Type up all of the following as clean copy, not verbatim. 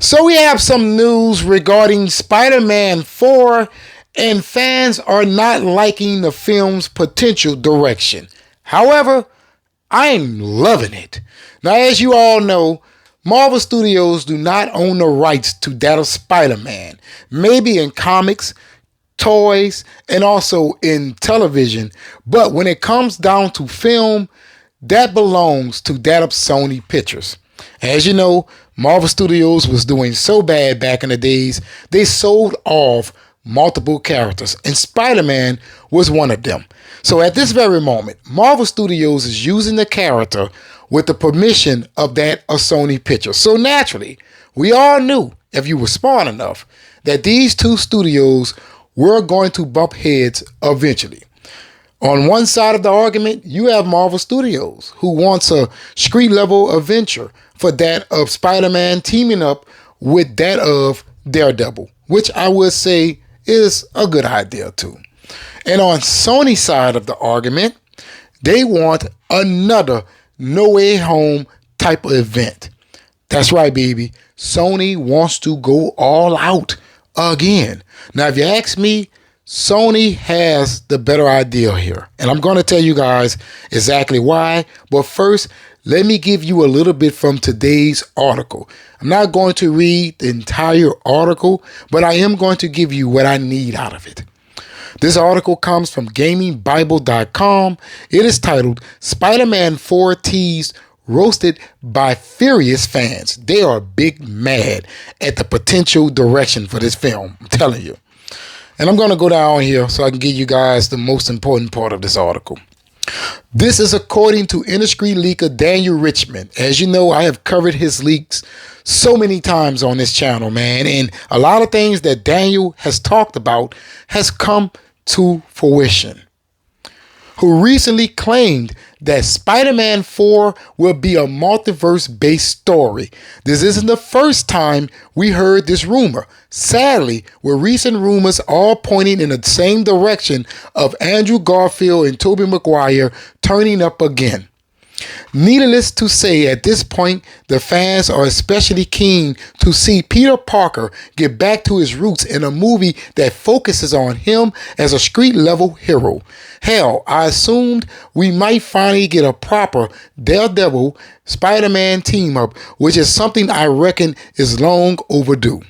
So we have some news regarding Spider-Man 4, and fans are not liking the film's potential direction. However, I'm loving it. Now, as you all know, Marvel Studios do not own the rights to that of Spider-Man. Maybe in comics, toys, and also in television. But when it comes down to film, that belongs to that of Sony Pictures. As you know, Marvel Studios was doing so bad back in the days, they sold off multiple characters, and Spider-Man was one of them. So at this very moment, Marvel Studios is using the character with the permission of that of Sony Pictures. So naturally, we all knew, if you were smart enough, that these two studios were going to bump heads eventually. On one side of the argument, you have Marvel Studios, who wants a street-level adventure for that of Spider-Man teaming up with that of Daredevil, which I would say is a good idea too. And on Sony's side of the argument, they want another No Way Home type of event. That's right, baby. Sony wants to go all out again. Now, if you ask me, Sony has the better idea here. And I'm going to tell you guys exactly why. But first, let me give you a little bit from today's article. I'm not going to read the entire article, but I am going to give you what I need out of it. This article comes from gamingbible.com. It is titled Spider-Man 4 Tease Roasted by Furious Fans. They are big mad at the potential direction for this film. I'm telling you. And I'm going to go down here so I can give you guys the most important part of this article. This is according to industry leaker Daniel Richmond. As you know, I have covered his leaks so many times on this channel, man. And a lot of things that Daniel has talked about has come to fruition. Who recently claimed that Spider-Man 4 will be a multiverse-based story. This isn't the first time we heard this rumor. Sadly, with recent rumors all pointing in the same direction of Andrew Garfield and Tobey Maguire turning up again. Needless to say, at this point, the fans are especially keen to see Peter Parker get back to his roots in a movie that focuses on him as a street-level hero. Hell, I assumed we might finally get a proper Daredevil Spider-Man team-up, which is something I reckon is long overdue.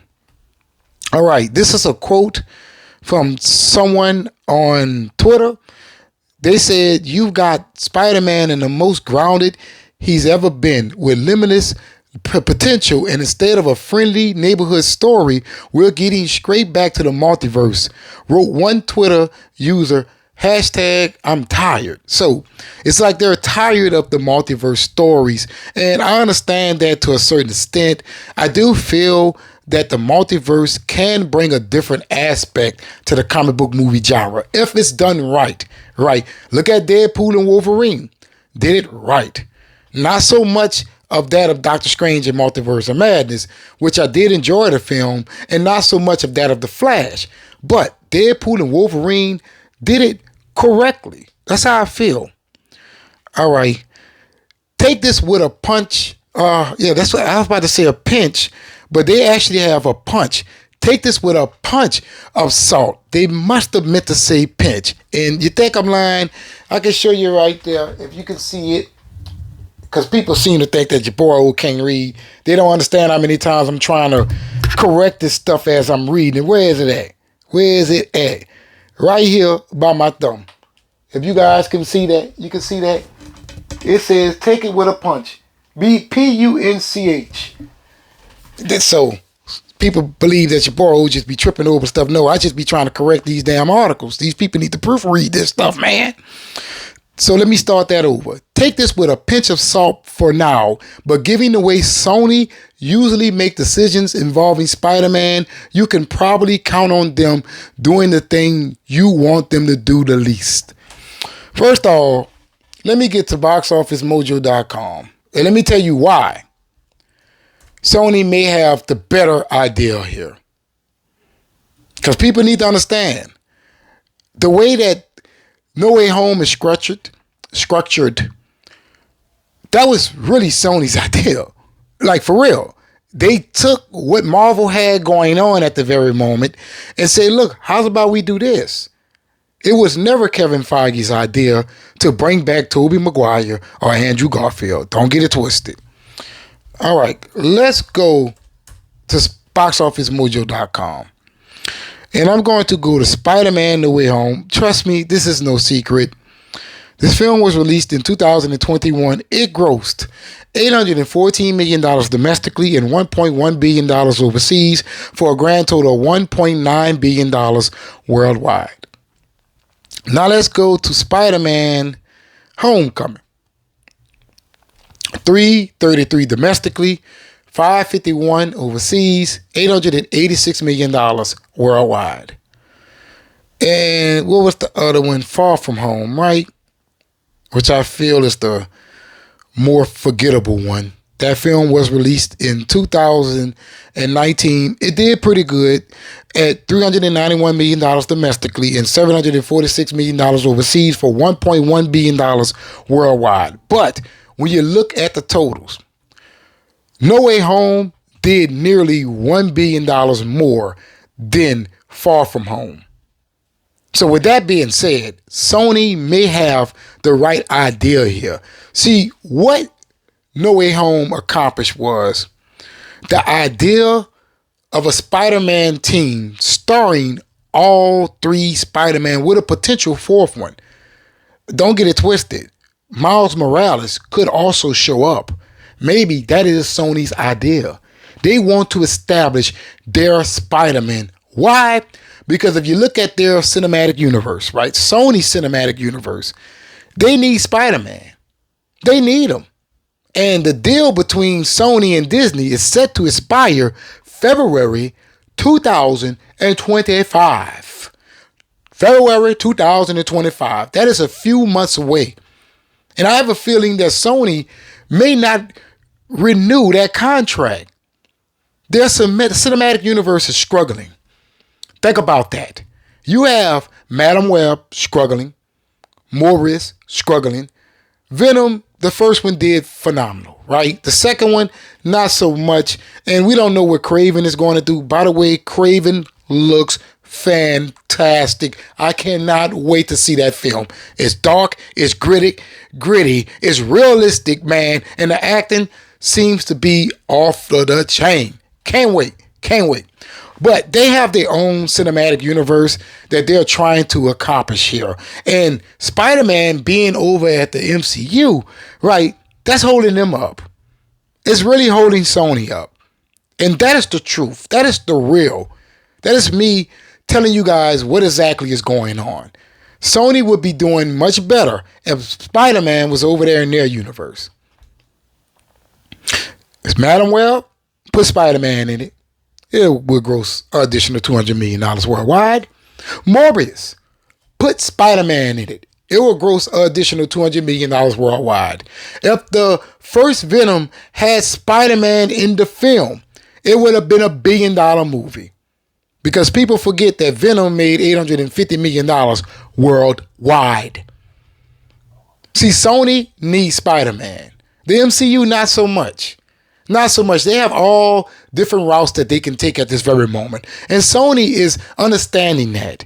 All right, this is a quote from someone on Twitter. They said, "You've got Spider-Man in the most grounded he's ever been, with limitless potential, and instead of a friendly neighborhood story, we're getting straight back to the multiverse," wrote one Twitter user, #I'm tired. So it's like they're tired of the multiverse stories, and I understand that to a certain extent. I do feel that the multiverse can bring a different aspect to the comic book movie genre if it's done right. Right. Look at Deadpool and Wolverine. Did it right. Not so much of that of Doctor Strange and Multiverse of Madness, which I did enjoy the film, and not so much of that of The Flash. But Deadpool and Wolverine did it correctly. That's how I feel. All right. Take this with a punch. That's what I was about to say, a pinch, but they actually have a punch. Take this with a punch of salt. They must have meant to say pinch. And you think I'm lying? I can show you right there if you can see it. Because people seem to think that your boy old can't read. They don't understand how many times I'm trying to correct this stuff as I'm reading. Where is it at? Where is it at? Right here by my thumb. If you guys can see that, you can see that. It says, take it with a punch. P-U-N-C-H. So people believe that your boy will just be tripping over stuff. No, I just be trying to correct these damn articles. These people need to proofread this stuff, man. So let me start that over. Take this with a pinch of salt for now, but given the way Sony usually make decisions involving Spider-Man, you can probably count on them doing the thing you want them to do the least. First of all, let me get to boxofficemojo.com, and let me tell you why Sony may have the better idea here. Because people need to understand the way that No Way Home is structured, that was really Sony's idea. Like, for real. They took what Marvel had going on at the very moment and said, look, how's about we do this? It was never Kevin Feige's idea to bring back Tobey Maguire or Andrew Garfield. Don't get it twisted. All right, let's go to boxofficemojo.com. And I'm going to go to Spider-Man No Way Home. Trust me, this is no secret. This film was released in 2021. It grossed $814 million domestically and $1.1 billion overseas for a grand total of $1.9 billion worldwide. Now let's go to Spider-Man Homecoming. $333 domestically, $551 overseas, $886 million worldwide. And what was the other one? Far From Home, right? Which I feel is the more forgettable one. That film was released in 2019. It did pretty good at $391 million domestically and $746 million overseas for $1.1 billion worldwide. But when you look at the totals, No Way Home did nearly $1 billion more than Far From Home. So with that being said, Sony may have the right idea here. See, what No Way Home accomplished was the idea of a Spider-Man team starring all three Spider-Man with a potential fourth one. Don't get it twisted. Miles Morales could also show up. Maybe that is Sony's idea. They want to establish their Spider-Man. Why? Because if you look at their cinematic universe, right? Sony's cinematic universe, they need Spider-Man. They need him. And the deal between Sony and Disney is set to expire February 2025. February 2025. That is a few months away. And I have a feeling that Sony may not renew that contract. Their cinematic universe is struggling. Think about that. You have Madam Web struggling, Morris struggling. Venom, the first one did phenomenal, right? The second one, not so much. And we don't know what Craven is going to do. By the way, Craven looks fantastic. I cannot wait to see that film. It's dark, it's gritty, it's realistic, man. And the acting seems to be off the chain. Can't wait. But they have their own cinematic universe that they're trying to accomplish here. And Spider-Man being over at the MCU, right, that's holding them up. It's really holding Sony up. And that is the truth. That is the real. That is me telling you guys what exactly is going on. Sony would be doing much better if Spider-Man was over there in their universe. It's Madam Web, put Spider-Man in it. It will gross an additional $200 million worldwide. Morbius, put Spider-Man in it. It will gross an additional $200 million worldwide. If the first Venom had Spider-Man in the film, it would have been $1 billion movie. Because people forget that Venom made $850 million worldwide. See, Sony needs Spider-Man. The MCU, not so much. Not so much. They have all different routes that they can take at this very moment. And Sony is understanding that.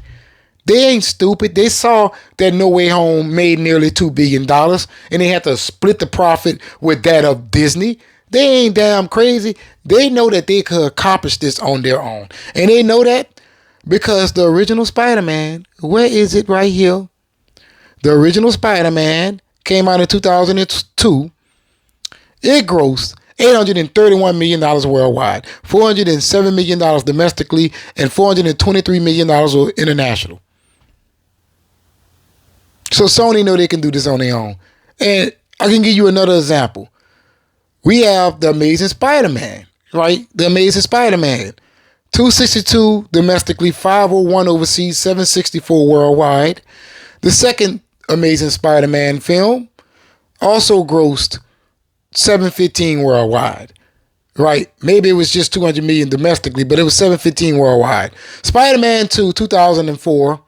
They ain't stupid. They saw that No Way Home made nearly $2 billion and they had to split the profit with that of Disney. They ain't damn crazy. They know that they could accomplish this on their own. And they know that because the original Spider-Man, where is it right here? The original Spider-Man came out in 2002. It grossed $831 million worldwide, $407 million domestically, and $423 million international. So Sony know they can do this on their own. And I can give you another example. We have The Amazing Spider-Man, right? The Amazing Spider-Man. $262 domestically, $501 overseas, $764 worldwide. The second Amazing Spider-Man film also grossed $715 worldwide, right? Maybe it was just $200 million domestically, but it was $715 worldwide. Spider-Man 2, 2004,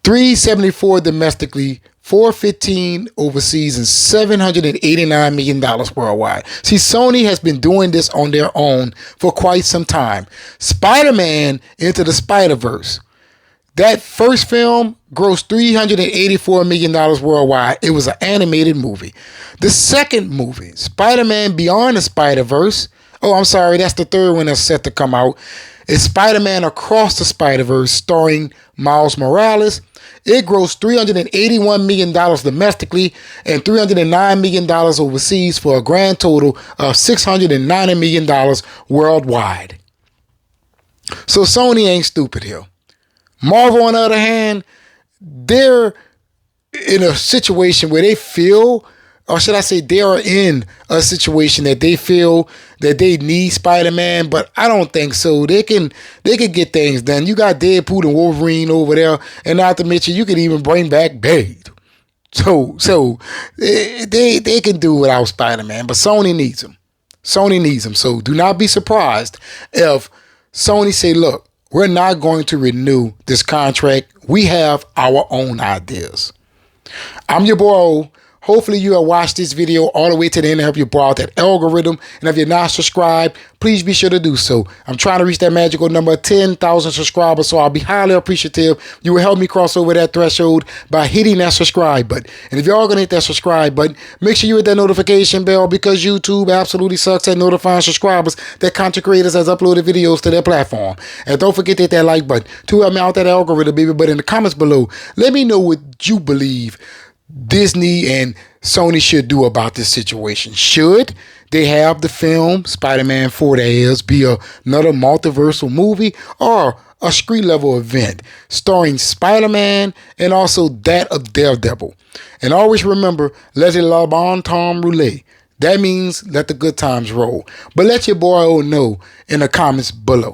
$374 domestically, 415 overseas and $789 million worldwide. See, Sony has been doing this on their own for quite some time. Spider-Man Into the Spider-Verse. That first film grossed $384 million worldwide. It was an animated movie. The second movie, Spider-Man Beyond the Spider-Verse. Oh, I'm sorry, that's the third one that's set to come out. It's Spider-Man Across the Spider-Verse starring Miles Morales. It grossed $381 million domestically and $309 million overseas for a grand total of $690 million worldwide. So Sony ain't stupid here. Marvel, on the other hand, they're in a situation where they feel, or should I say they are in a situation that they feel that they need Spider-Man, but I don't think so. They can get things done. You got Deadpool and Wolverine over there, and not to mention you can even bring back Blade. So they can do without Spider-Man, but Sony needs him. Sony needs him. So do not be surprised if Sony say, look, we're not going to renew this contract. We have our own ideas. I'm your boy O. Hopefully you have watched this video all the way to the end and help you blow out that algorithm. And if you're not subscribed, please be sure to do so. I'm trying to reach that magical number of 10,000 subscribers, so I'll be highly appreciative. You will help me cross over that threshold by hitting that subscribe button. And if you're all going to hit that subscribe button, make sure you hit that notification bell, because YouTube absolutely sucks at notifying subscribers that content creators has uploaded videos to their platform. And don't forget to hit that like button to help me out that algorithm, baby. But in the comments below, let me know what you believe Disney and Sony should do about this situation. Should they have the film Spider-Man 4 that is be another multiversal movie, or a street level event starring Spider-Man and also that of Daredevil? And always remember, let it la bon temps roulette. That means let the good times roll. But let your boy O know in the comments below.